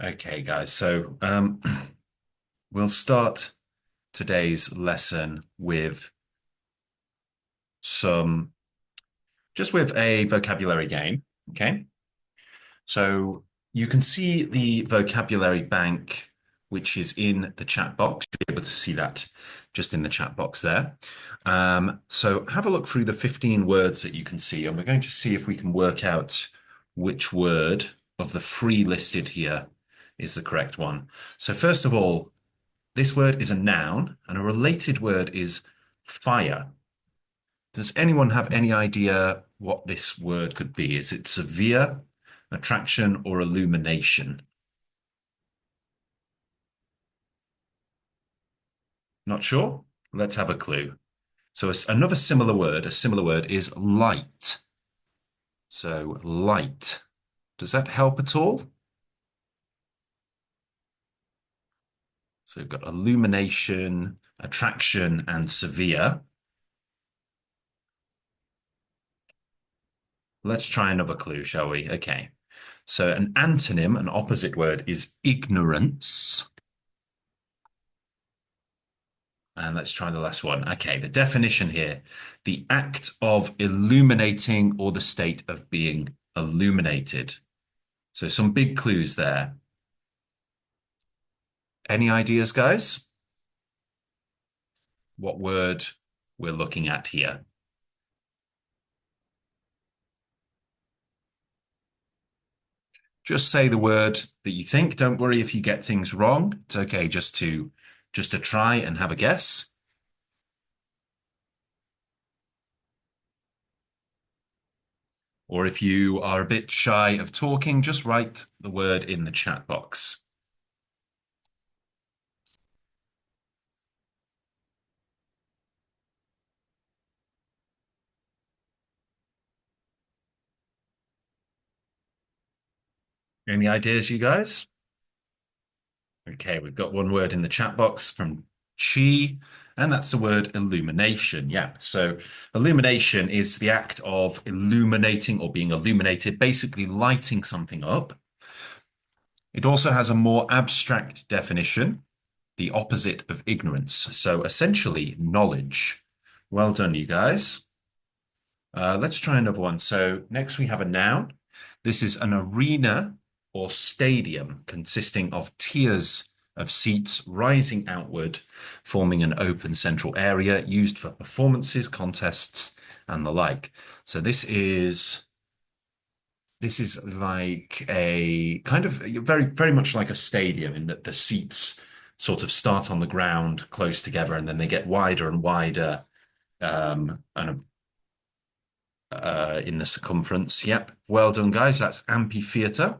Okay, guys. So we'll start today's lesson with some just with a vocabulary game. Okay. So you can see the vocabulary bank, which is in the chat box. You'll be able to see that just in the chat box there. So have a look through the 15 words that you can see, and we're going to see if we can work out which word of the three listed here is the correct one. So first of all, this word is a noun, and a related word is fire. Does anyone have any idea what this word could be? Is it severe, attraction, or illumination? Not sure? Let's have a clue. So another a similar word is light. So light. Does that help at all? So we've got illumination, attraction, and severe. Let's try another clue, shall we? Okay. So an antonym, an opposite word, is ignorance. And let's try the last one. Okay, the definition here, the act of illuminating or the state of being illuminated. So some big clues there. Any ideas, guys? What word we're looking at here? Just say the word that you think. Don't worry if you get things wrong. It's okay just to try and have a guess. Or if you are a bit shy of talking, just write the word in the chat box. Any ideas, you guys? Okay, we've got one word in the chat box from Chi, and that's the word illumination. Yeah, so illumination is the act of illuminating or being illuminated, basically lighting something up. It also has a more abstract definition, the opposite of ignorance. So essentially, knowledge. Well done, you guys. Let's try another one. So next we have a noun. This is an arena or stadium consisting of tiers of seats rising outward, forming an open central area used for performances, contests, and the like. So this is like a kind of very, very much like a stadium in that the seats sort of start on the ground close together and then they get wider and wider and in the circumference. Yep, well done, guys. That's amphitheater,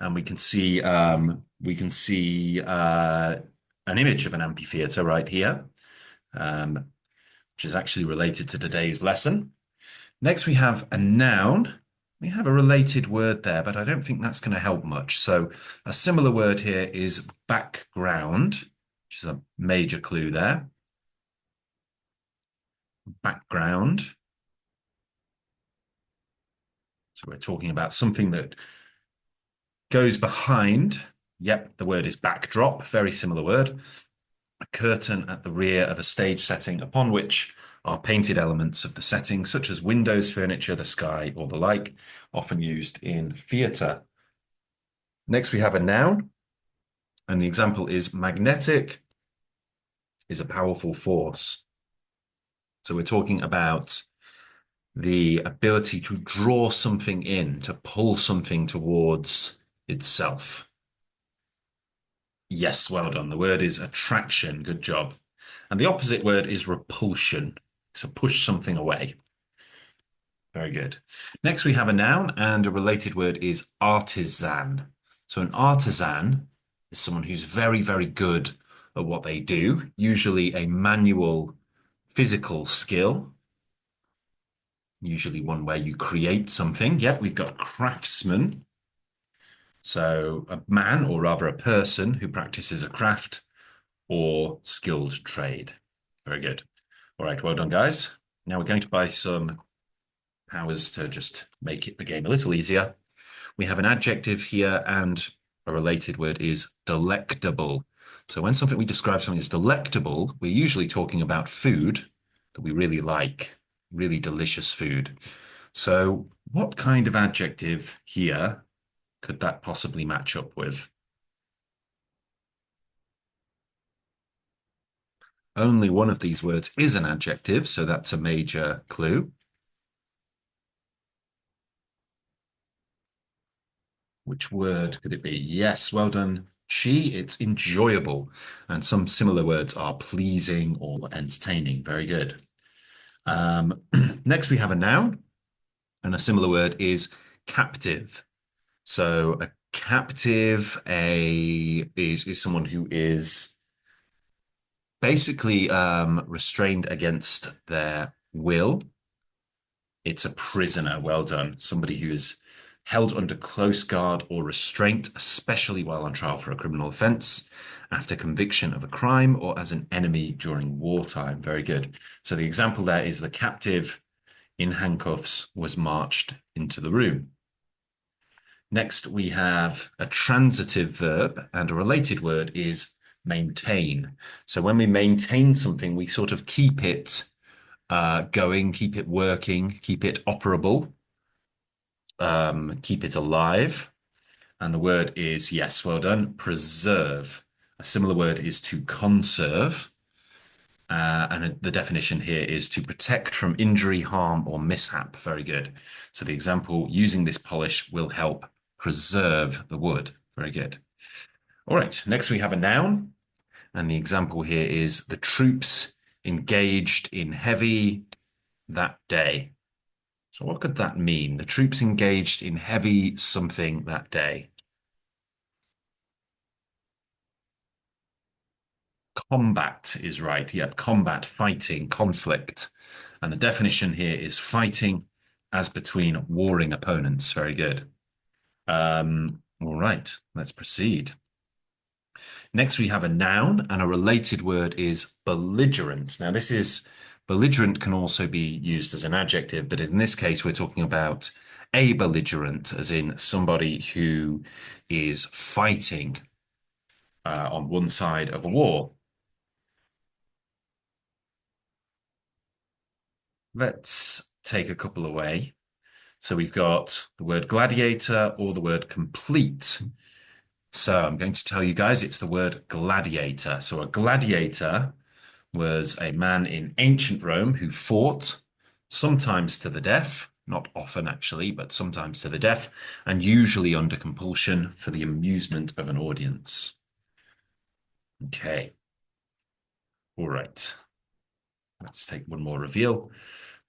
and we can see an image of an amphitheater right here, which is actually related to today's lesson. Next, we have a noun. We have a related word there, but I don't think that's going to help much. So a similar word here is background, which is a major clue there. Background. So we're talking about something that goes behind. Yep, the word is backdrop, very similar word. A curtain at the rear of a stage setting upon which are painted elements of the setting, such as windows, furniture, the sky, or the like, often used in theatre. Next, we have a noun, and the example is magnetic is a powerful force. So we're talking about the ability to draw something in, to pull something towards itself. Yes, well done. The word is attraction. Good job. And the opposite word is repulsion. So push something away. Very good. Next, we have a noun, and a related word is artisan. So an artisan is someone who's very, very good at what they do, usually a manual physical skill, usually one where you create something. Yep, we've got craftsman. So a man, or rather a person who practices a craft or skilled trade. Very good. All right, well done, guys. Now we're going to buy some powers to just make the game a little easier. We have an adjective here and A related word is delectable. So when we describe something as delectable, we're usually talking about food that we really like, really delicious food. So what kind of adjective here could that possibly match up with? Only one of these words is an adjective, so that's a major clue. Which word could it be? Yes, well done. It's enjoyable. And some similar words are pleasing or entertaining. Very good. Next, we have a noun, and a similar word is captive. So a captive is someone who is basically restrained against their will. It's a prisoner. Well done. Somebody who is held under close guard or restraint, especially while on trial for a criminal offense, after conviction of a crime, or as an enemy during wartime. Very good. So the example there is the captive in handcuffs was marched into the room. Next, we have a transitive verb, and a related word is maintain. So when we maintain something, we sort of keep it going, keep it working, keep it operable, keep it alive. And the word is, yes, well done, preserve. A similar word is to conserve. And the definition here is to protect from injury, harm, or mishap. Very good. So the example, using this polish will help preserve the wood. Very good. All right, next we have a noun. And the example here is the troops engaged in heavy that day. So what could that mean? The troops engaged in heavy something that day. Combat is right. Yep, combat, fighting, conflict. And the definition here is fighting as between warring opponents. Very good. All right, let's proceed. Next, we have a noun, and a related word is belligerent. Now, belligerent can also be used as an adjective, but in this case, we're talking about a belligerent, as in somebody who is fighting on one side of a war. Let's take a couple away. So we've got the word gladiator or the word complete. So I'm going to tell you guys it's the word gladiator. So a gladiator was a man in ancient Rome who fought, sometimes to the death, not often actually, but sometimes to the death, and usually under compulsion for the amusement of an audience. Okay. All right. Let's take one more reveal.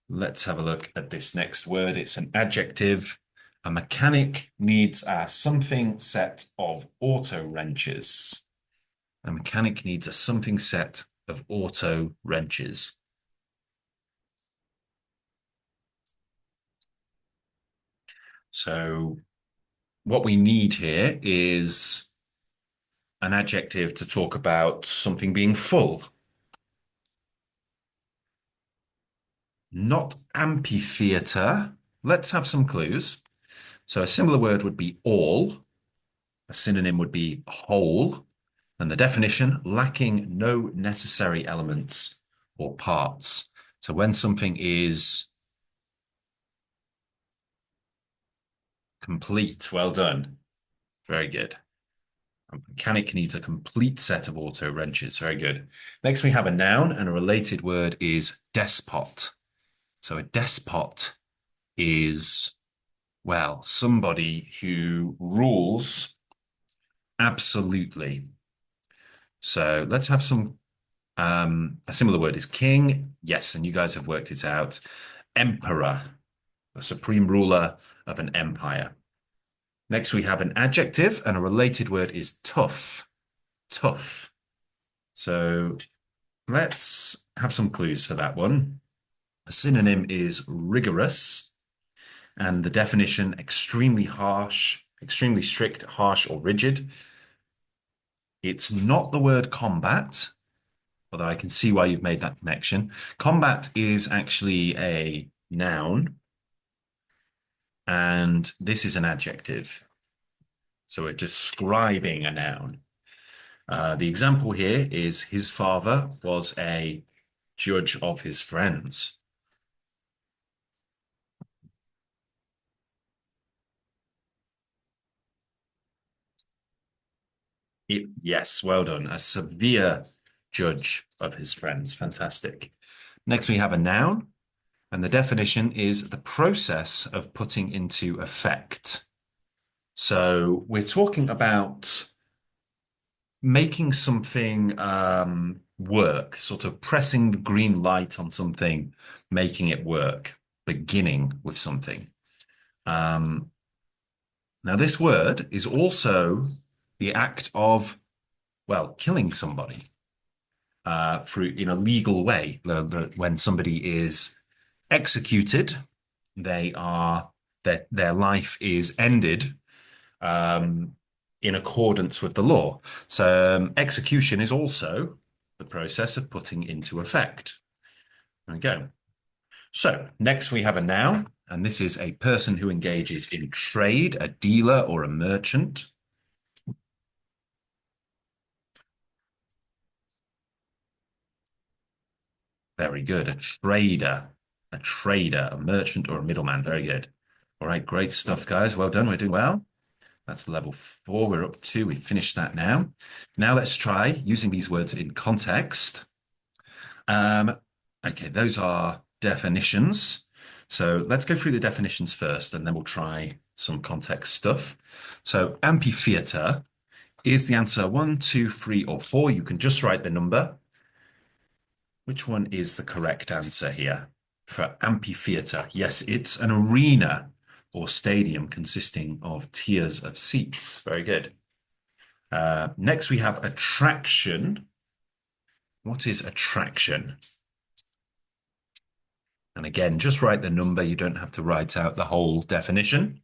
Let's have a look at this next word. It's an adjective. A mechanic needs a something set of auto wrenches. A mechanic needs a something set of auto wrenches. So what we need here is an adjective to talk about something being full. Not amphitheater. Let's have some clues. So a similar word would be all. A synonym would be whole. And the definition, lacking no necessary elements or parts. So when something is complete, well done. Very good. A mechanic needs a complete set of auto wrenches. Very good. Next, we have a noun, and a related word is despot. So a despot is, well, somebody who rules absolutely. So let's have a similar word is king. Yes, and you guys have worked it out. Emperor, the supreme ruler of an empire. Next, we have an adjective, and a related word is tough. Tough. So let's have some clues for that one. A synonym is rigorous, and the definition, extremely harsh, extremely strict, harsh, or rigid. It's not the word combat, although I can see why you've made that connection. Combat is actually a noun, and this is an adjective. So we're describing a noun. The example here is his father was a judge of his friends. Yes, well done. A severe judge of his friends. Fantastic. Next, we have a noun, and the definition is the process of putting into effect. So we're talking about making something work, sort of pressing the green light on something, making it work, beginning with something. Um, Now, this word is also the act of, well, killing somebody through in a legal way. When somebody is executed, they are their life is ended um, in accordance with the law. So execution is also the process of putting into effect. There we go. So next we have a noun, and this is a person who engages in trade, a dealer or a merchant. Very good. A merchant or a middleman. Very good. All right, great stuff, guys. Well done. We're doing well. That's level 4. We're up to. We've finished that now. Now let's try using these words in context. Um, okay, those are definitions. So let's go through the definitions first, and then we'll try some context stuff. So amphitheater is the answer 1, 2, 3, or 4. You can just write the number. Which one is the correct answer here for amphitheater? Yes, it's an arena or stadium consisting of tiers of seats. Very good. Next, we have attraction. What is attraction? And again, just write the number. You don't have to write out the whole definition.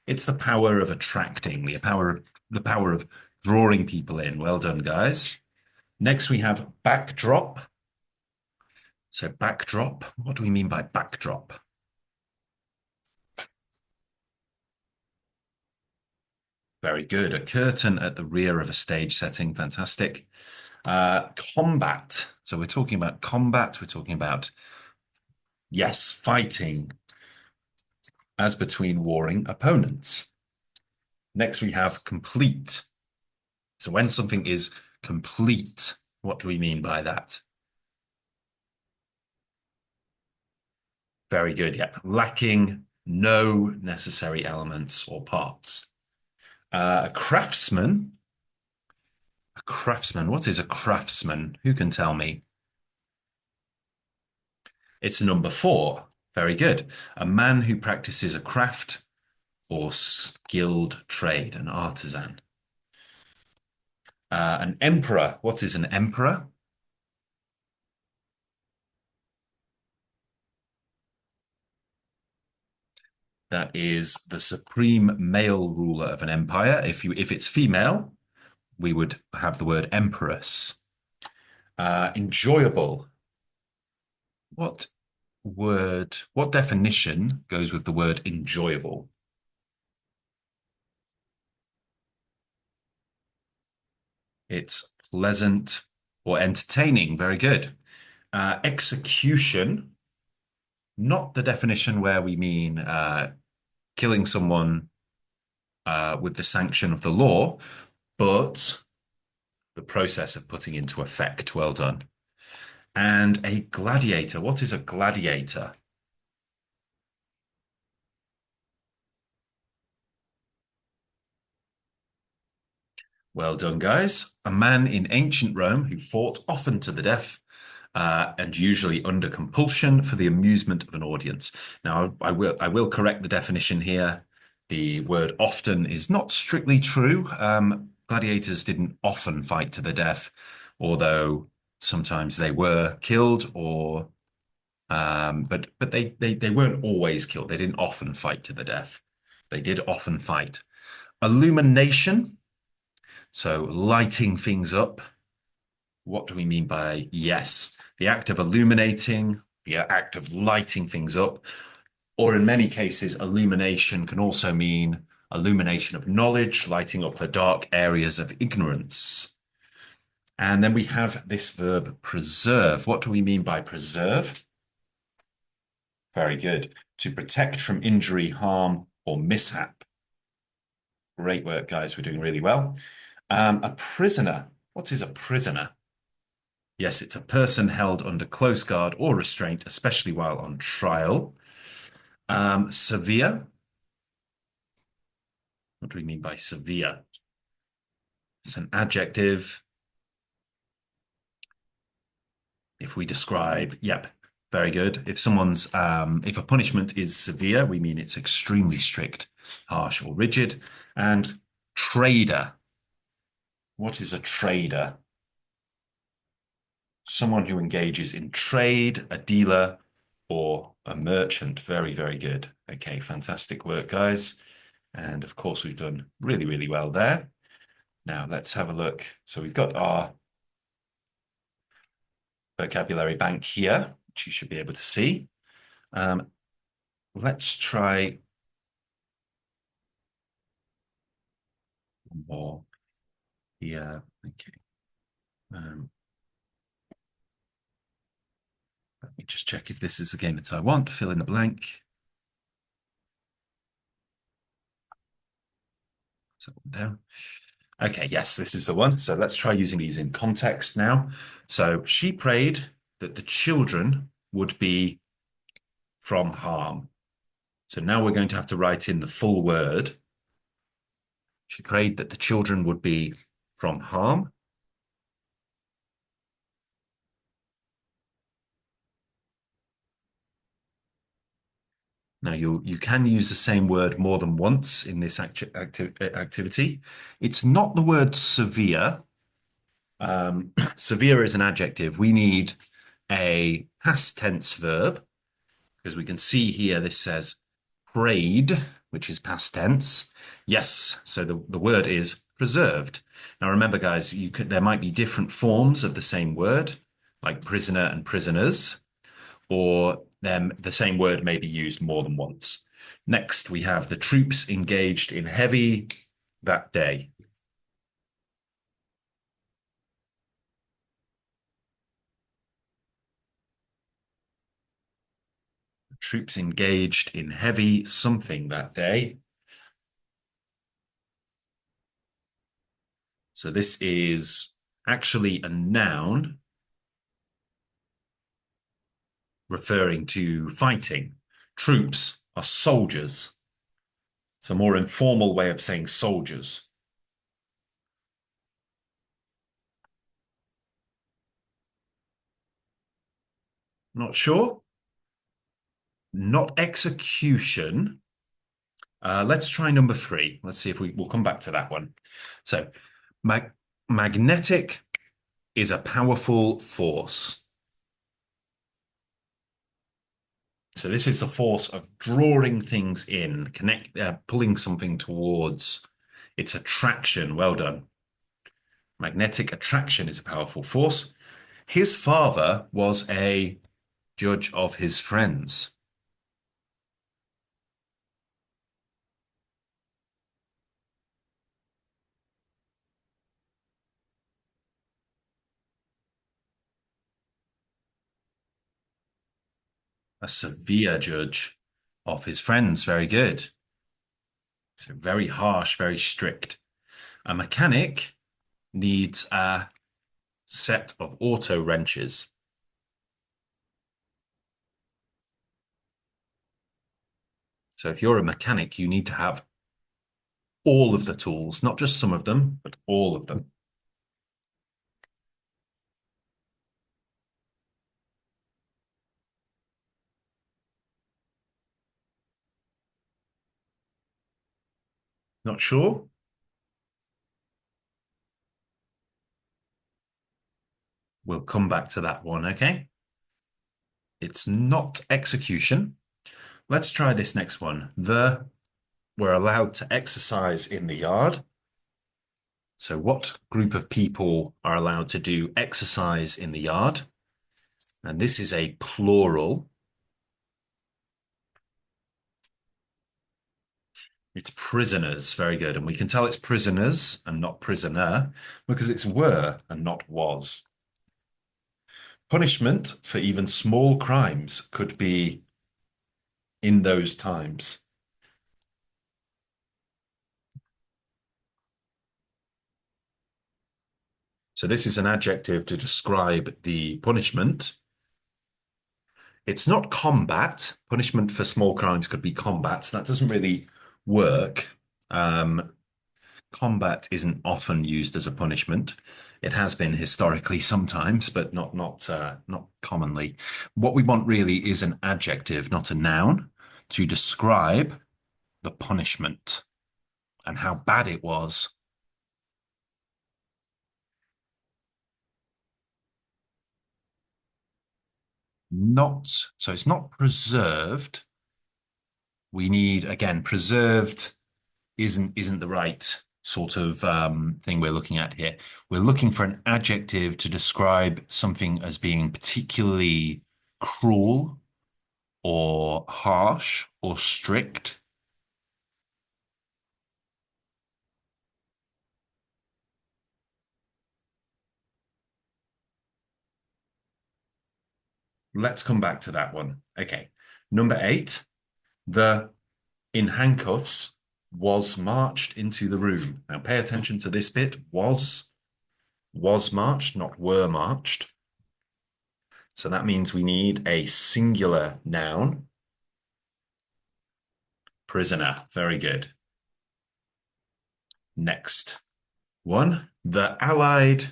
It's the power of attracting, the power of drawing people in. Well done, guys. Next, we have backdrop. So backdrop, what do we mean by backdrop? Very good. A curtain at the rear of a stage setting. Fantastic. Combat. So we're talking about combat. We're talking about, yes, fighting as between warring opponents. Next, we have complete. So when something is complete, what do we mean by that? Very good. Yeah. Lacking no necessary elements or parts. A craftsman. A craftsman. What is a craftsman? Who can tell me? It's number 4. Very good. A man who practices a craft or skilled trade, an artisan. An emperor. What is an emperor? That is the supreme male ruler of an empire. If it's female, we would have the word empress. Enjoyable. What what definition goes with the word enjoyable? It's pleasant or entertaining. Very good. Execution, not the definition where we mean killing someone with the sanction of the law, but the process of putting into effect. Well done. And a gladiator. What is a gladiator? Well done, guys. A man in ancient Rome who fought often to the death and usually under compulsion for the amusement of an audience. Now, I will correct the definition here. The word often is not strictly true. Gladiators didn't often fight to the death, although sometimes they were killed or but they weren't always killed. They didn't often fight to the death. They did often fight. Illumination, so lighting things up. What do we mean by yes? The act of illuminating, the act of lighting things up, or in many cases, illumination can also mean illumination of knowledge, lighting up the dark areas of ignorance. And then we have this verb preserve. What do we mean by preserve? Very good. To protect from injury, harm, or mishap. Great work, guys. We're doing really well. A prisoner. What is a prisoner? Yes, it's a person held under close guard or restraint, especially while on trial. Severe. What do we mean by severe? It's an adjective. If we describe, yep, very good. If a punishment is severe, we mean it's extremely strict, harsh, or rigid. And trader. What is a trader? Someone who engages in trade, a dealer, or a merchant. Very, very good. Okay, fantastic work, guys. And of course, we've done really, really well there. Now let's have a look. So we've got our vocabulary bank here, which you should be able to see. Let's try one more here. Okay. Let me just check if this is the game that I want. Fill in the blank. So down. Okay, yes, this is the one. So let's try using these in context now. So she prayed that the children would be from harm. So now we're going to have to write in the full word. She prayed that the children would be from harm. Now you can use the same word more than once in this activity. It's not the word severe. Severe is an adjective. We need a past tense verb because we can see here this says prayed, which is past tense. Yes, so the word is preserved. Now remember, guys, there might be different forms of the same word, like prisoner and prisoners, or the same word may be used more than once. Next, we have the troops engaged in heavy that day. Troops engaged in heavy something that day. So this is actually a noun referring to fighting. Troops are soldiers. It's a more informal way of saying soldiers. Not sure? Not execution. Let's try number 3. Let's see if we'll come back to that one. So magnetic is a powerful force. So this is the force of drawing things in, pulling something towards its attraction. Well done. Magnetic attraction is a powerful force. His father was a judge of his friends. A severe judge of his friends. Very good. So very harsh, very strict. A mechanic needs a set of auto wrenches. So if you're a mechanic, you need to have all of the tools, not just some of them, but all of them. Not sure? We'll come back to that one, okay? It's not execution. Let's try this next one. We're allowed to exercise in the yard. So what group of people are allowed to do exercise in the yard? And this is a plural. It's prisoners. Very good. And we can tell it's prisoners and not prisoner because it's were and not was. Punishment for even small crimes could be in those times. So this is an adjective to describe the punishment. It's not combat. Punishment for small crimes could be combat. So that doesn't really work. Um, Combat isn't often used as a punishment. It has been historically sometimes, but not commonly. What we want really is an adjective, not a noun, to describe the punishment and how bad it was. Not so it's not preserved. We need again preserved isn't the right sort of thing we're looking at here. We're looking for an adjective to describe something as being particularly cruel or harsh or strict. Let's come back to that one. Okay. Number eight, the in handcuffs was marched into the room. Now pay attention to this bit. Was marched, not were marched. So that means we need a singular noun. Prisoner. Very good. Next one. The Allied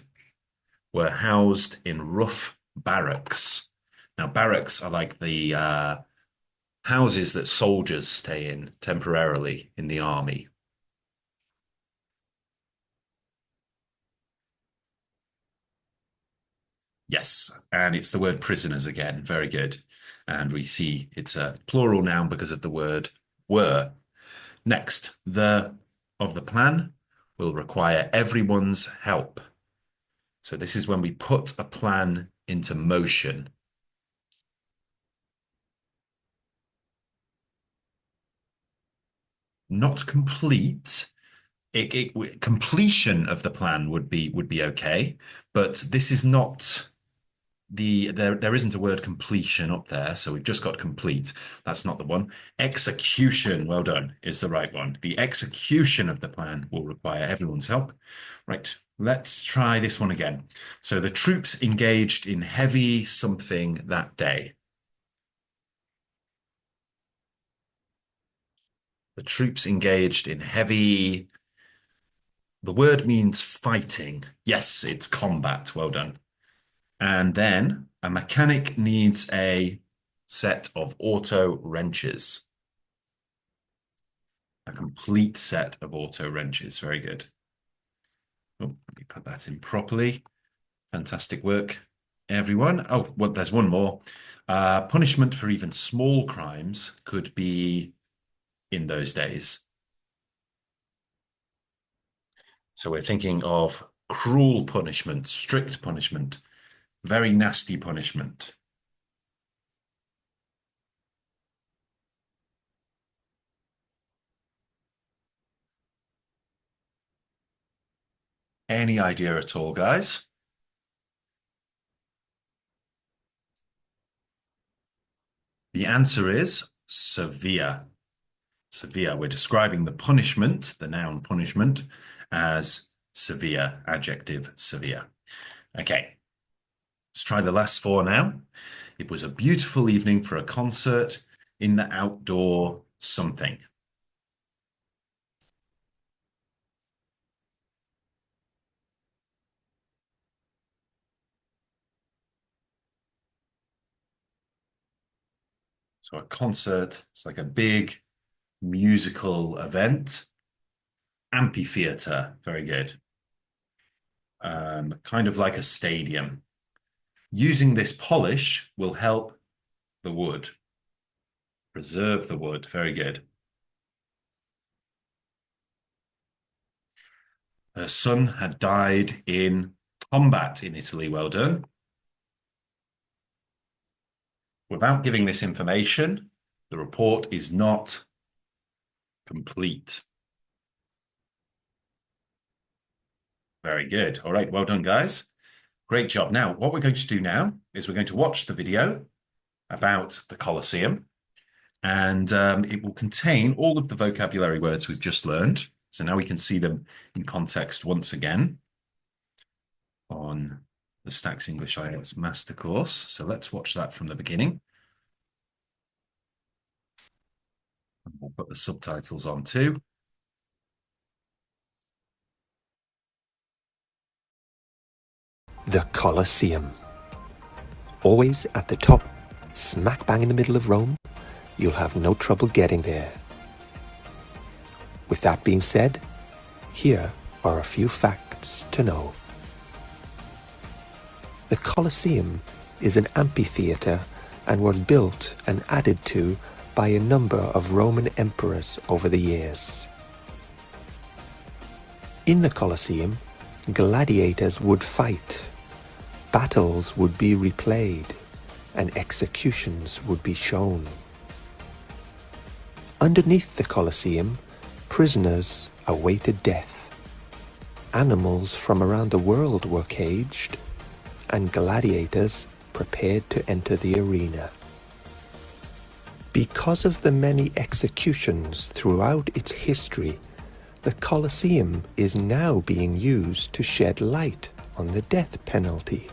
were housed in rough barracks. Now, barracks are like the houses that soldiers stay in temporarily in the army. Yes, and it's the word prisoners again. Very good. And we see it's a plural noun because of the word were. Next, the of the plan will require everyone's help. So this is when we put a plan into motion. Not complete. Completion of the plan would be okay, but this is not there isn't a word completion up there, so we've just got complete. That's not the one. Execution, well done, is the right one. The execution of the plan will require everyone's help. Right, let's try this one again. So the troops engaged in heavy something that day. The troops engaged in heavy. The word means fighting. Yes, it's combat. Well done. And then a mechanic needs a set of auto wrenches. A complete set of auto wrenches. Very good. Oh, let me put that in properly. Fantastic work, everyone. Oh, well, there's one more. Punishment for even small crimes could be in those days. So we're thinking of cruel punishment, strict punishment, very nasty punishment. Any idea at all, guys? The answer is severe. Severe. We're describing the punishment, the noun punishment, as severe, adjective severe. Okay, let's try the last four now. It was a beautiful evening for a concert in the outdoor something. So a concert, it's like a big musical event. Amphitheater, very good. Kind of like a stadium. Using this polish will help the wood, preserve the wood. Very good. Her son had died in combat in Italy. Well done. Without giving this information, the report is not Complete. Very good. All right, well done, guys. Great job. Now, what we're going to do now is we're going to watch the video about the Colosseum, and it will contain all of the vocabulary words we've just learned. So now we can see them in context once again on the Stacks English IELTS Master Course. So let's watch that from the beginning. We'll put the subtitles on too. The Colosseum. Always at the top, smack bang in the middle of Rome, you'll have no trouble getting there. With that being said, here are a few facts to know. The Colosseum is an amphitheatre and was built and added to by a number of Roman emperors over the years. In the Colosseum, gladiators would fight, battles would be replayed, and executions would be shown. Underneath the Colosseum, prisoners awaited death. Animals from around the world were caged, and gladiators prepared to enter the arena. Because of the many executions throughout its history, the Colosseum is now being used to shed light on the death penalty.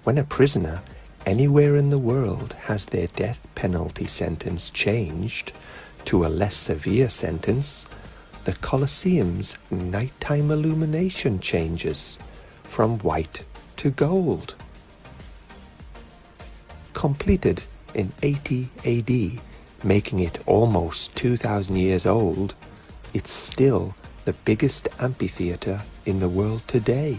When a prisoner anywhere in the world has their death penalty sentence changed to a less severe sentence, the Colosseum's nighttime illumination changes from white to gold. Completed in 80 AD, making it almost 2,000 years old, it's still the biggest amphitheatre in the world today.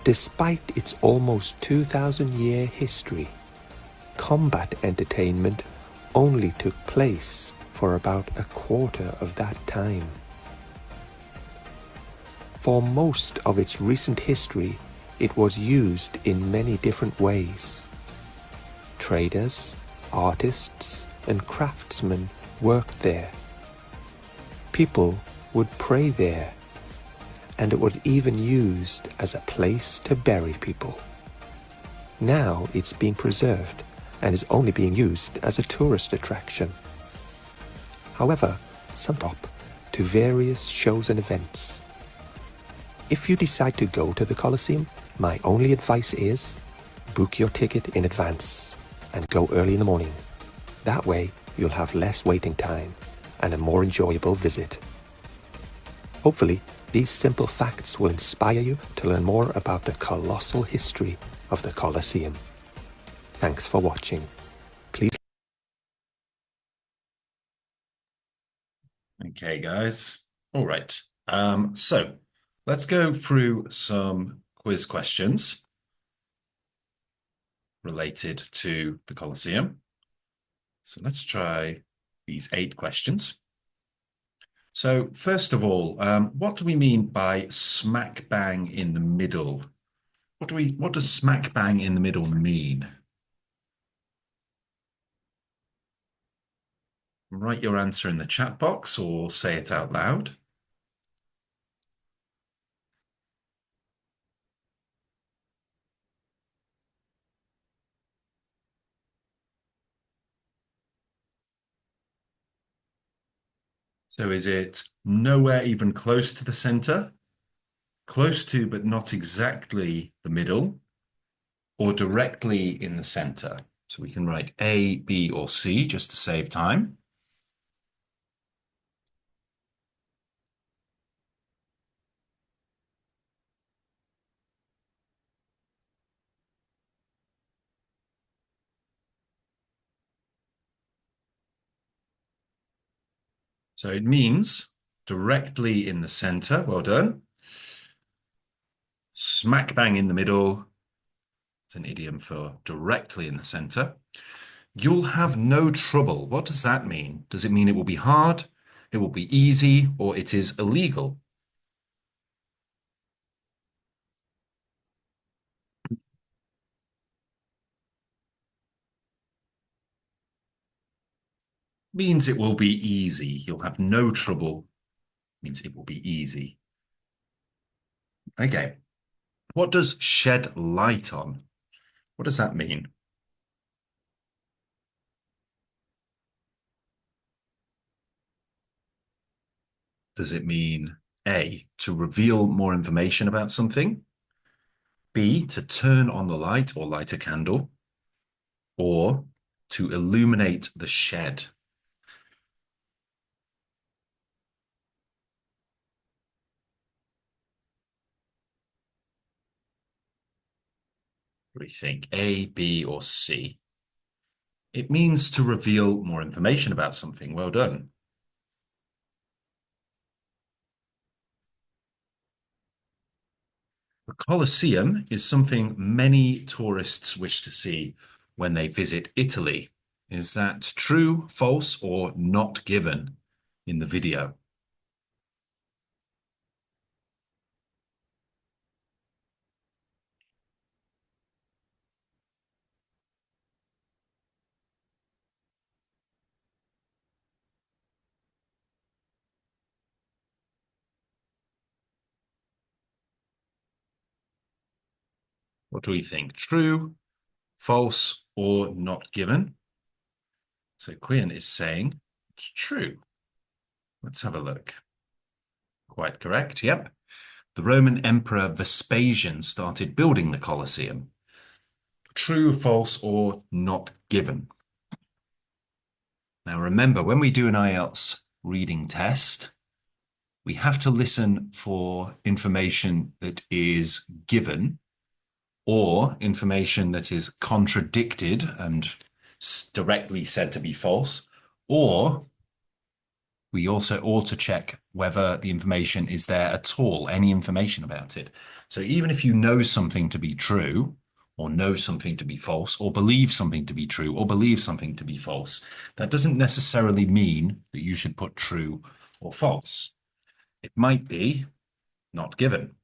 Despite its almost 2,000-year history, combat entertainment only took place for about a quarter of that time. For most of its recent history, it was used in many different ways. Traders, artists, and craftsmen worked there. People would pray there, and it was even used as a place to bury people. Now it's being preserved and is only being used as a tourist attraction. However, some up to various shows and events. If you decide to go to the Colosseum, my only advice is book your ticket in advance and go early in the morning. That way you'll have less waiting time and a more enjoyable visit. Hopefully, these simple facts will inspire you to learn more about the colossal history of the Colosseum. Thanks for watching. Please. Okay, guys. All right. So let's go through some quiz questions related to the Colosseum. So let's try these 8 questions. So first of all, what do we mean by smack bang in the middle? What does smack bang in the middle mean? Write your answer in the chat box or say it out loud. So is it nowhere even close to the center, close to but not exactly the middle, or directly in the center? So we can write A, B, or C just to save time. So it means directly in the center. Well done. Smack bang in the middle. It's an idiom for directly in the center. You'll have no trouble. What does that mean? Does it mean it will be hard, it will be easy, or it is illegal? means it will be easy. You'll have no trouble. Means it will be easy. Okay. What does shed light on? What does that mean? Does it mean A, to reveal more information about something? B, to turn on the light or light a candle? Or to illuminate the shed? What do you think? A, B, or C? It means to reveal more information about something. Well done. The Colosseum is something many tourists wish to see when they visit Italy. Is that true, false, or not given in the video? What do we think? True, false, or not given? So Quinn is saying it's true. Let's have a look. Quite correct. Yep. The Roman Emperor Vespasian started building the Colosseum. True, false, or not given? Now remember, when we do an IELTS reading test, we have to listen for information that is given or information that is contradicted and directly said to be false, or we also ought to check whether the information is there at all, any information about it. So even if you know something to be true, or know something to be false, or believe something to be true, or believe something to be false, that doesn't necessarily mean that you should put true or false. It might be not given.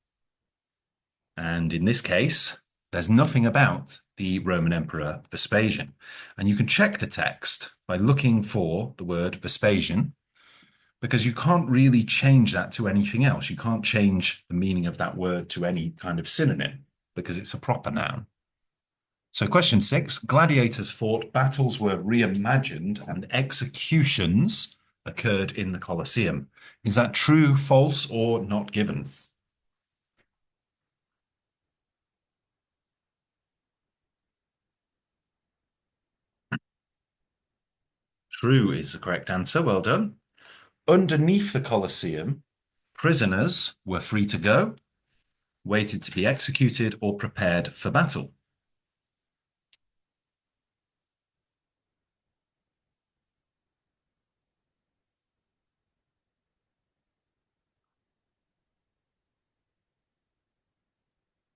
And in this case, there's nothing about the Roman Emperor Vespasian. And you can check the text by looking for the word Vespasian, because you can't really change that to anything else. You can't change the meaning of that word to any kind of synonym because it's a proper noun. So question 6, gladiators fought, battles were reimagined, and executions occurred in the Colosseum. Is that true, false, or not given? True is the correct answer. Well done. Underneath the Colosseum, prisoners were free to go, waited to be executed, or prepared for battle.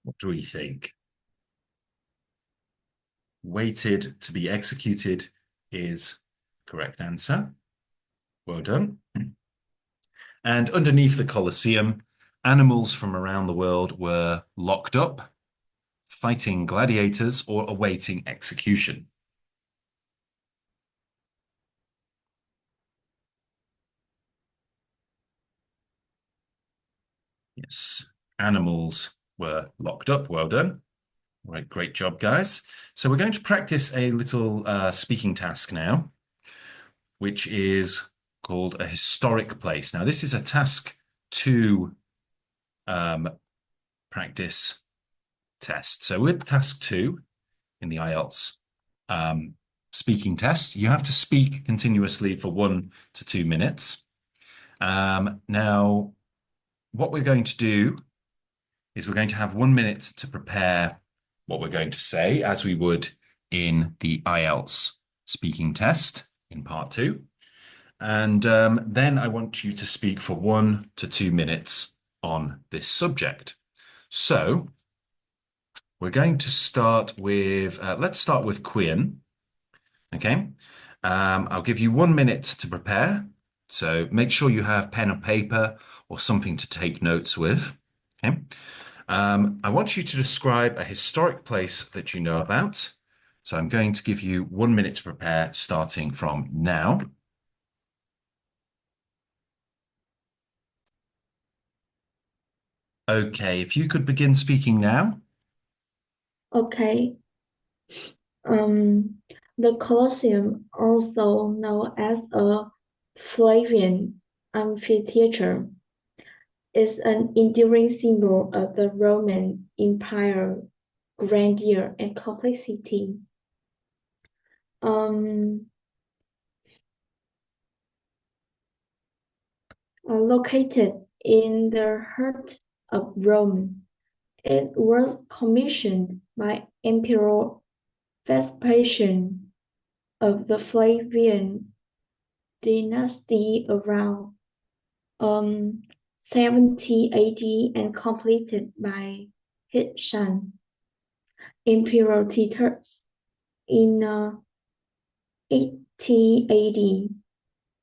What do we think? Waited to be executed is correct answer. Well done. And underneath the Colosseum, animals from around the world were locked up, fighting gladiators or awaiting execution. Yes, animals were locked up. Well done. Right, great job, guys. So we're going to practice a little speaking task now, which is called a historic place. Now, this is a task 2 practice test. So with task 2 in the IELTS speaking test, you have to speak continuously for 1 to 2 minutes. Now, what we're going to do is we're going to have 1 minute to prepare what we're going to say, as we would in the IELTS speaking test in part 2. And then I want you to speak for 1 to 2 minutes on this subject. So we're going to start with, let's start with Quinn. Okay. I'll give you 1 minute to prepare. So make sure you have pen and paper or something to take notes with. Okay. I want you to describe a historic place that you know about. So I'm going to give you 1 minute to prepare, starting from now. Okay, if you could begin speaking now. Okay. Um, the Colosseum, also known as a Flavian amphitheater, is an enduring symbol of the Roman Empire grandeur and complexity. Um, Located in the heart of Rome, it was commissioned by Emperor Vespasian of the Flavian dynasty around 70 AD and completed by his son, Emperor Titus, in 80 AD.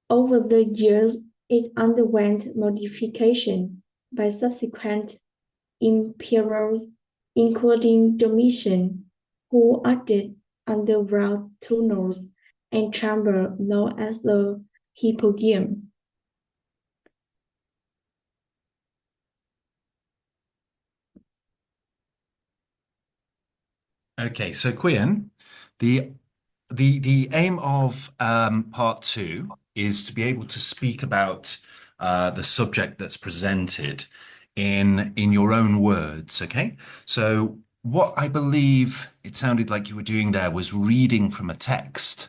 Over the years, it underwent modification by subsequent emperors, including Domitian, who added underground tunnels and chambers known as the Hypogeum. Okay, so Quian, the the aim of part two is to be able to speak about the subject that's presented in your own words. Okay, so what I believe it sounded like you were doing there was reading from a text.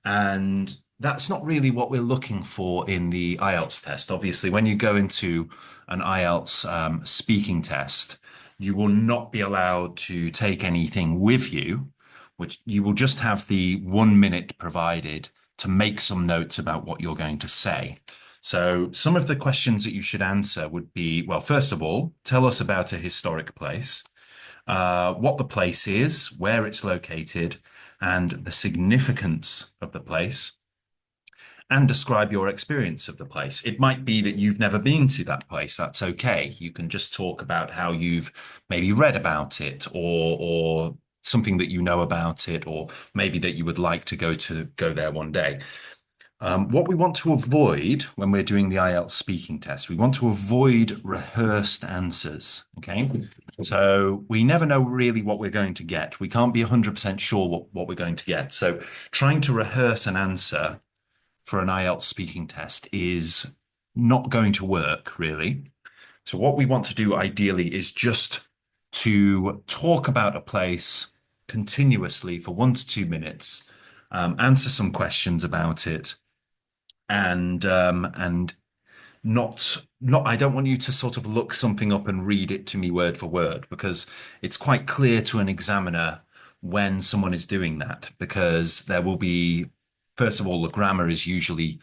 And that's not really what we're looking for in the IELTS test. Obviously, when you go into an IELTS speaking test, you will not be allowed to take anything with you, which you will just have the 1 minute provided to make some notes about what you're going to say. So, some of the questions that you should answer would be, well, first of all, tell us about a historic place, what the place is, where it's located, and the significance of the place, and describe your experience of the place. It might be that you've never been to that place. That's okay. You can just talk about how you've maybe read about it or something that you know about it, or maybe that you would like to go there one day. What we want to avoid when we're doing the IELTS speaking test, we want to avoid rehearsed answers. Okay. So we never know really what we're going to get. We can't be 100% sure what we're going to get. So trying to rehearse an answer for an IELTS speaking test is not going to work really. So what we want to do ideally is just to talk about a place continuously for 1 to 2 minutes, answer some questions about it, and not I don't want you to sort of look something up and read it to me word for word, because it's quite clear to an examiner when someone is doing that, because there will be, first of all, the grammar is usually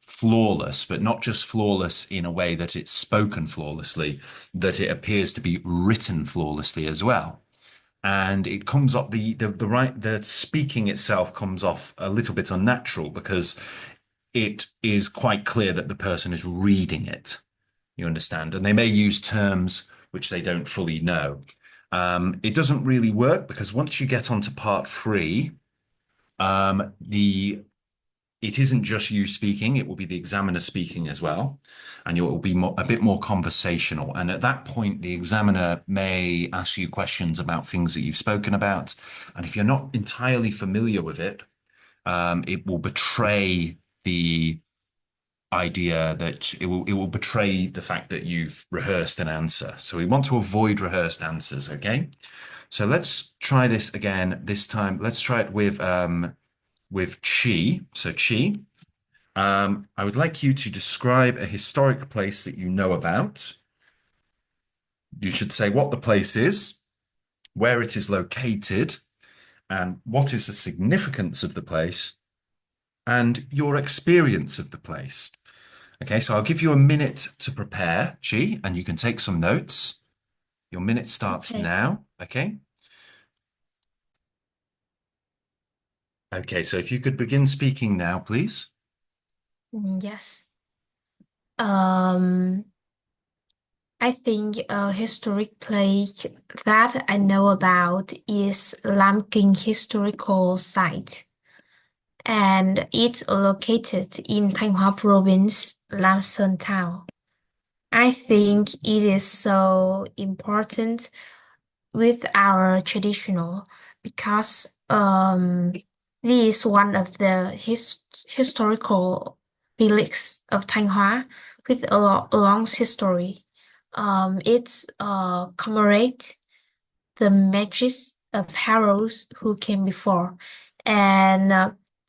flawless, but not just flawless in a way that it's spoken flawlessly, that it appears to be written flawlessly as well. And it comes up the speaking itself comes off a little bit unnatural because it is quite clear that the person is reading it. You understand? And they may use terms which they don't fully know. It doesn't really work because once you get onto part three, the it isn't just you speaking, it will be the examiner speaking as well. And it will be a bit more conversational. And at that point, the examiner may ask you questions about things that you've spoken about. And if you're not entirely familiar with it, it will betray the idea that it will betray the fact that you've rehearsed an answer. So we want to avoid rehearsed answers, okay? So let's try this again. This time, let's try it with Chi. So Chi, I would like you to describe a historic place that you know about. You should say what the place is, where it is located, and what is the significance of the place, and your experience of the place. Okay, so I'll give you a minute to prepare, Chi, and you can take some notes. Your minute starts Okay. now. Okay. Okay, so if you could begin speaking now, please. Yes. Um, I think a historic place that I know about is Lam Kinh Historical Site, and it's located in Thanh Hóa Province, Lam Sơn Town. I think it is so important with our traditional because this is one of the historical relics of Thanh with a long history. It's commemorate the majesty of heroes who came before, and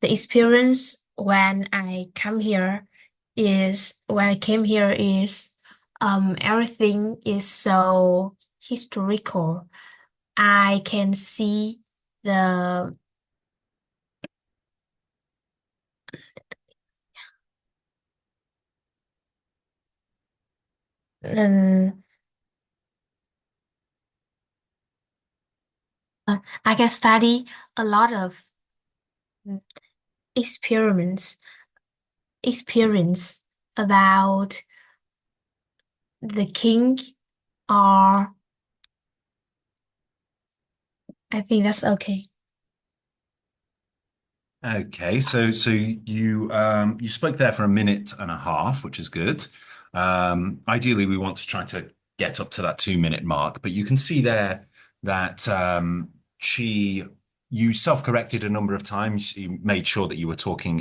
the experience when I came here is everything is so historical. I can see the um, I can study a lot of experiments experience about the king, or I think that's okay. Okay, so you spoke there for a minute and a half, which is good. Ideally, we want to try to get up to that 2 minute mark, but you can see there that she you self-corrected a number of times. You made sure that you were talking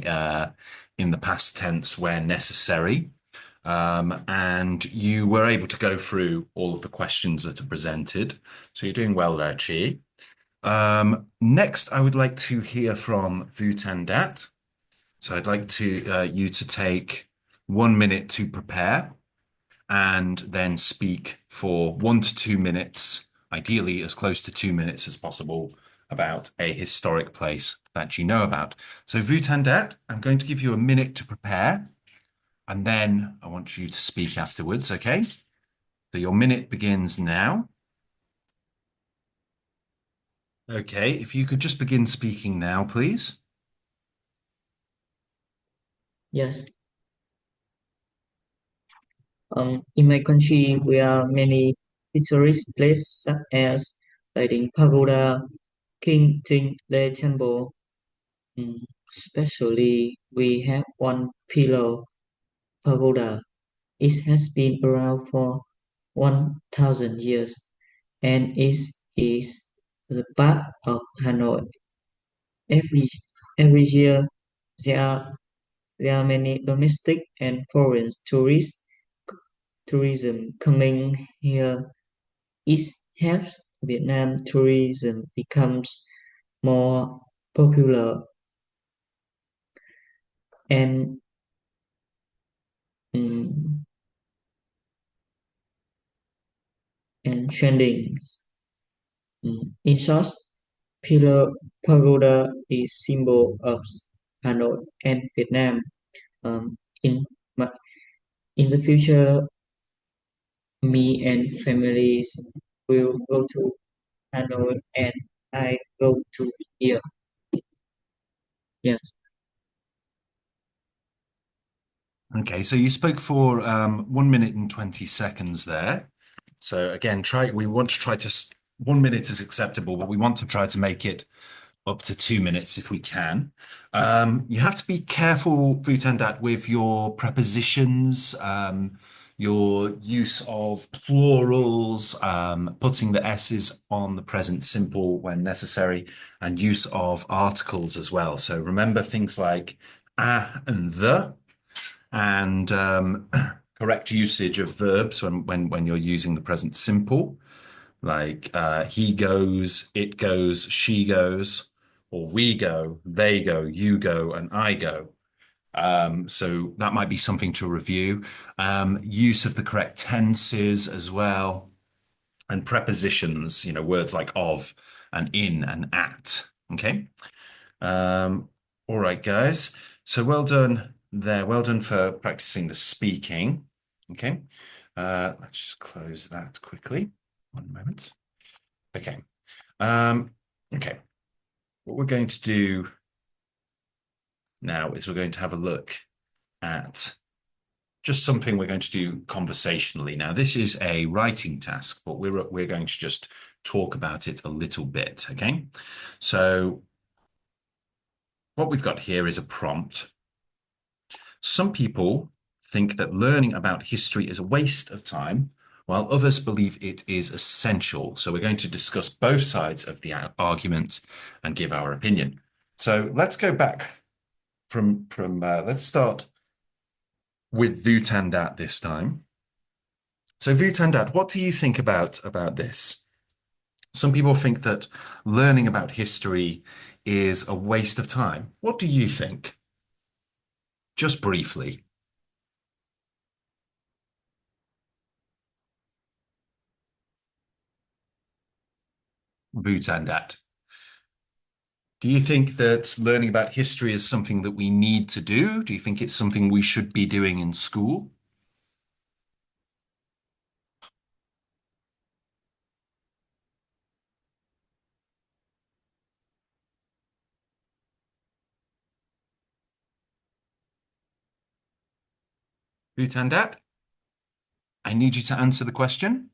in the past tense where necessary, and you were able to go through all of the questions that are presented. So you're doing well there, Chi. Next, I would like to hear from Vutandat. So I'd like to you to take 1 minute to prepare and then speak for 1 to 2 minutes, ideally as close to 2 minutes as possible, about a historic place that you know about. So Vutandat, I'm going to give you a minute to prepare, and then I want you to speak afterwards, okay? So your minute begins now. Okay, if you could just begin speaking now, please. Yes. In my country, we are many historic places such as Lighting Pagoda, King Ting Le Temple. Mm, Especially, we have one pillar pagoda. It has been around for 1,000 years, and it is the part of Hanoi. Every every year, there are there are many domestic and foreign tourism coming here. It helps Vietnam tourism becomes more popular and mm, trending. In short, Pillar Pagoda is symbol of Hanoi and Vietnam. Um, in my, in the future, me and families will go to Hanoi and I go to here. Yes. Okay, so you spoke for 1 minute and 20 seconds there. So again, we want to try to 1 minute is acceptable, but we want to try to make it up to 2 minutes if we can. You have to be careful, Butandat, with your prepositions, your use of plurals, putting the S's on the present simple when necessary, and use of articles as well. So remember things like a and the, and correct usage of verbs when you're using the present simple, like he goes, it goes, she goes, or we go, they go, you go, and I go. So that might be something to review. Use of the correct tenses as well, and prepositions, words like of and in and at. Okay. Um, all right, guys. So well done there. Well done for practicing the speaking. Okay. Let's just close that quickly. One moment. Okay. Um, okay. What we're going to do now is we're going to have a look at just something we're going to do conversationally. Now, this is a writing task, but we're going to just talk about it a little bit. Okay. So what we've got here is a prompt. Some people think that learning about history is a waste of time, while others believe it is essential. So we're going to discuss both sides of the argument and give our opinion. So let's go back let's start with Vutandat this time. So Vutandat, what do you think about this? Some people think that learning about history is a waste of time. What do you think? Just briefly, Vutandat. Do you think that learning about history is something that we need to do? Do you think it's something we should be doing in school? Vutandat, I need you to answer the question.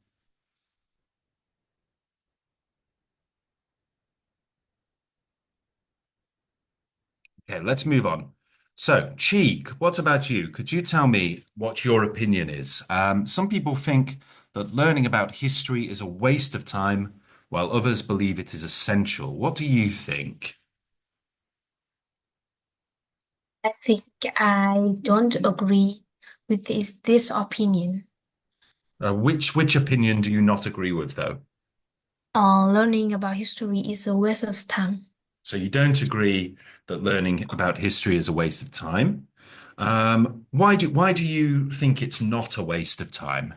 Okay, let's move on. So, Cheek, what about you? Could you tell me what your opinion is? Some people think that learning about history is a waste of time, while others believe it is essential. What do you think? I think I don't agree with this opinion. Which opinion do you not agree with, though? Learning about history is a waste of time. So you don't agree that learning about history is a waste of time. Why do you think it's not a waste of time?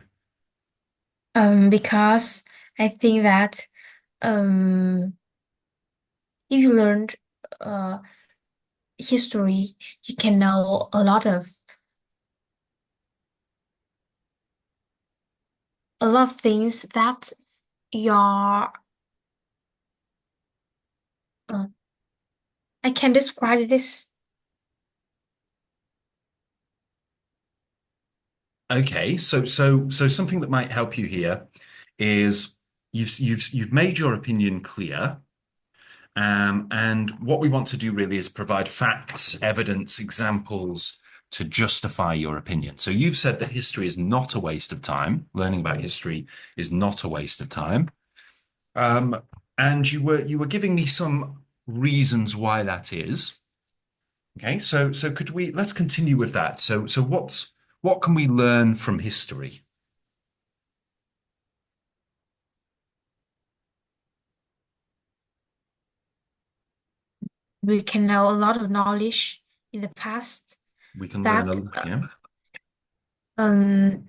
Because I think that um, if you learned uh, history, you can know a lot of things that your uh, I can describe this. Okay, so something that might help you here is you've made your opinion clear. And what we want to do really is provide facts, evidence, examples to justify your opinion. So you've said that history is not a waste of time. Learning about history is not a waste of time. Um, and you were giving me some reasons why that is. Okay, so could we let's continue with that. So what can we learn from history? We can know a lot of knowledge in the past We can learn that yeah. um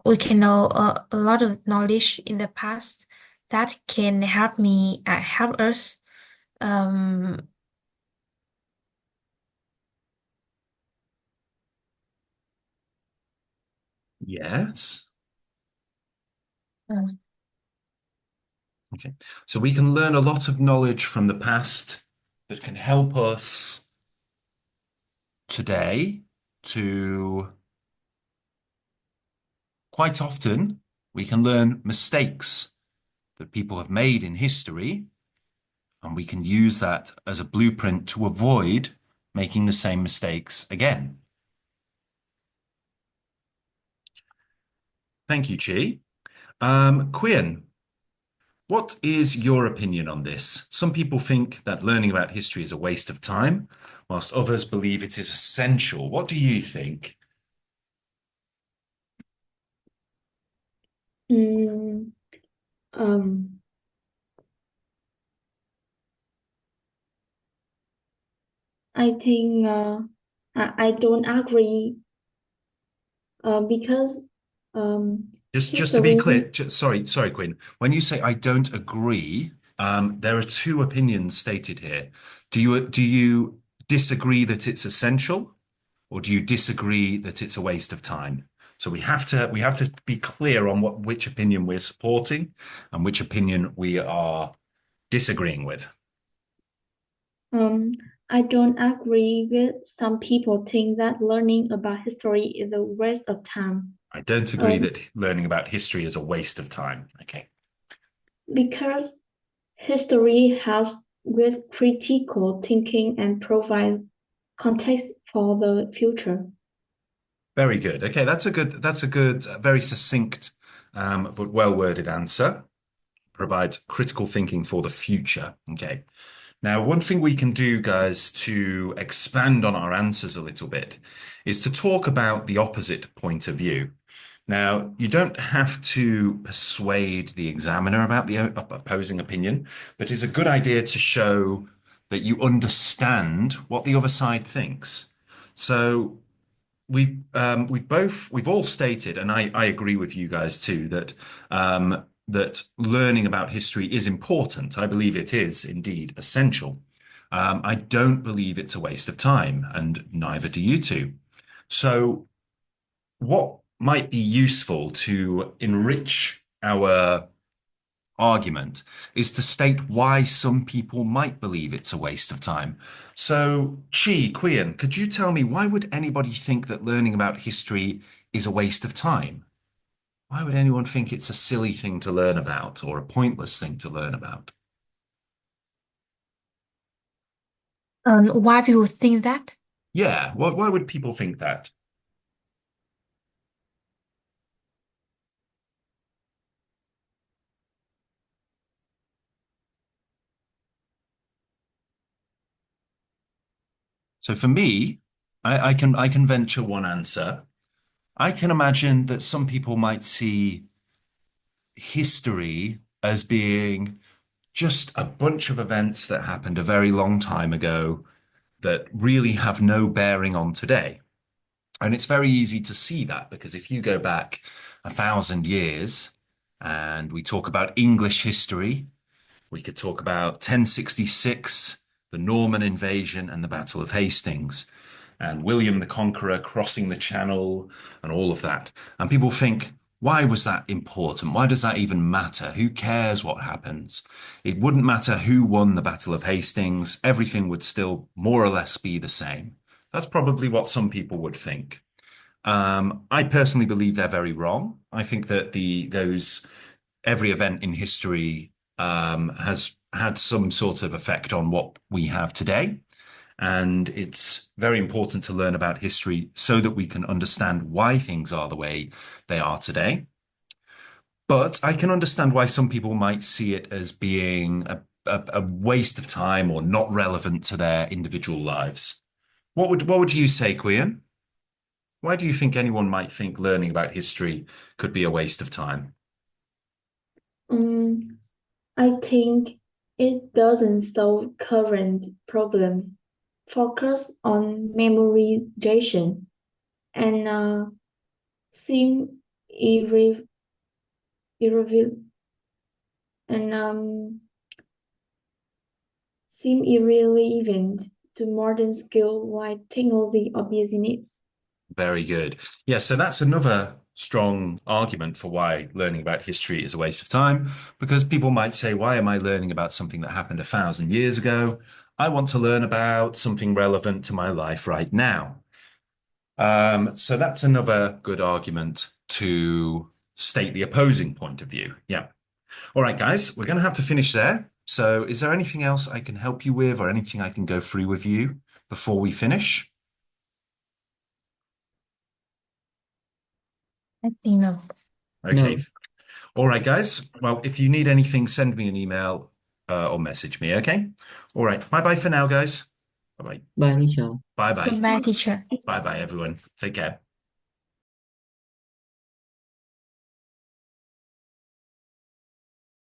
we can know a lot of knowledge in the past that can help us um Yes. uh, Okay. So we can learn a lot of knowledge from the past that can help us today to quite often we can learn mistakes that people have made in history, and we can use that as a blueprint to avoid making the same mistakes again. Thank you, Chi. Quinn, what is your opinion on this? Some people think that learning about history is a waste of time, whilst others believe it is essential. What do you think? mm, um I think I don't agree because Just to be history. clear, sorry, Quinn. When you say I don't agree, there are two opinions stated here. Do you disagree that it's essential, or do you disagree that it's a waste of time? So we have to be clear on which opinion we're supporting and which opinion we are disagreeing with. Um, I don't agree with some people think that learning about history is a waste of time. I don't agree Um, that learning about history is a waste of time. Okay. because history helps with critical thinking and provides context for the future. Very good. Okay, that's a good, very succinct, but well-worded answer. Provides critical thinking for the future. Okay. Now, one thing we can do, guys, to expand on our answers a little bit is to talk about the opposite point of view. Now, you don't have to persuade the examiner about the opposing opinion, but it's a good idea to show that you understand what the other side thinks. So we've all stated, and I agree with you guys too, that learning about history is important. I believe it is indeed essential. I don't believe it's a waste of time, and neither do you two. So, what might be useful to enrich our argument is to state why some people might believe it's a waste of time. So, Quian, could you tell me why would anybody think that learning about history is a waste of time? Why would anyone think it's a silly thing to learn about or a pointless thing to learn about? Why people think that? Yeah, why would people think that? So for me, I can venture one answer. I can imagine that some people might see history as being just a bunch of events that happened a very long time ago that really have no bearing on today. And it's very easy to see that because if you go back 1,000 years and we talk about English history, we could talk about 1066, the Norman invasion, and the Battle of Hastings, and William the Conqueror crossing the Channel, and all of that. And people think, why was that important? Why does that even matter? Who cares what happens? It wouldn't matter who won the Battle of Hastings, everything would still more or less be the same. That's probably what some people would think. I personally believe they're very wrong. I think that the those every event in history has had some sort of effect on what we have today. And it's very important to learn about history so that we can understand why things are the way they are today. But I can understand why some people might see it as being a waste of time or not relevant to their individual lives. What would you say, Quian? Why do you think anyone might think learning about history could be a waste of time? Um, I think it doesn't solve current problems. Focus on memorization and seem irre irrele and seem irrelevant to modern skill like technology or business. Very good. Yeah, so that's another strong argument for why learning about history is a waste of time, because people might say, why am I learning about something that happened 1,000 years ago? I want to learn about something relevant to my life right now. So that's another good argument to state the opposing point of view. Yeah. All right, guys, we're going to have to finish there. So is there anything else I can help you with or anything I can go through with you before we finish? I think no. Okay. No, All right, guys. Well, if you need anything, send me an email or message me. Okay. All right. Bye bye for now, guys. Bye bye. bye teacher. Bye bye. Goodbye, teacher. Bye bye, everyone. Take care.